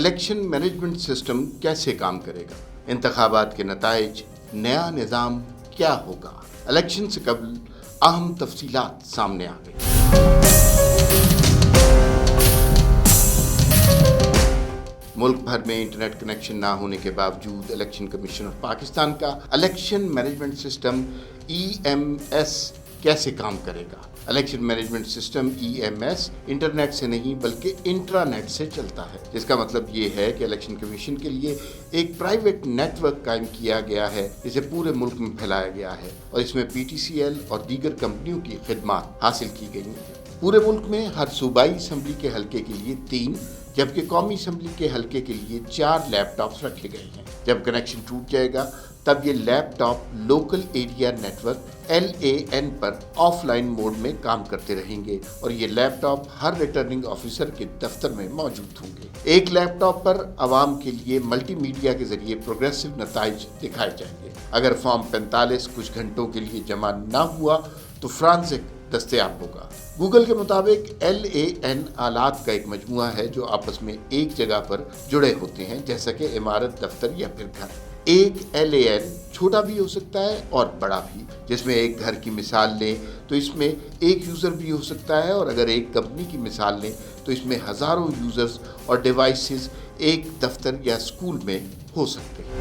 Election management system कैसे काम करेगा, इंतखाबात के नताइज, नया निज़ाम क्या होगा। इलेक्शन से कबल अहम तफसीलात सामने आ गई। मुल्क भर में इंटरनेट कनेक्शन ना होने के बावजूद इलेक्शन कमीशन ऑफ पाकिस्तान का इलेक्शन मैनेजमेंट सिस्टम EMS कैसे काम करेगा। Election management system EMS internet से नहीं बल्कि इंट्रानेट से चलता है, जिसका मतलब ये है कि इलेक्शन कमीशन के लिए एक प्राइवेट नेटवर्क कायम किया गया है, जिसे पूरे मुल्क में फैलाया गया है और इसमें PTCL और दीगर कंपनियों की खिदमत हासिल की गई हैं। पूरे मुल्क में हर सूबाई असम्बली के हल्के के लिए 3 जबकि कौमी असम्बली के हल्के के लिए 4 लैपटॉप्स रखे गए हैं। जब कनेक्शन टूट जाएगा तब ये laptop local area network LAN पर ऑफलाइन मोड में काम करते रहेंगे और ये लैपटॉप हर रिटर्निंग ऑफिसर के दफ्तर में मौजूद होंगे। एक लैपटॉप पर आवाम के लिए मल्टीमीडिया के जरिए प्रोग्रेसिव नताइज दिखाए जाएंगे। अगर फॉर्म 45 कुछ घंटों के लिए जमा ना हुआ तो फ्रांसिक दस्तयाब होगा। गूगल के मुताबिक LAN आलात का एक मजमुआ है जो आपस में एक जगह पर जुड़े होते हैं, जैसा कि इमारत, दफ्तर या फिर घर। एक LAN छोटा भी हो सकता है और बड़ा भी। जिसमें एक घर की मिसाल लें तो इसमें एक यूज़र भी हो सकता है, और अगर एक कंपनी की मिसाल लें तो इसमें हज़ारों यूज़र्स और डिवाइसेस एक दफ्तर या स्कूल में हो सकते हैं।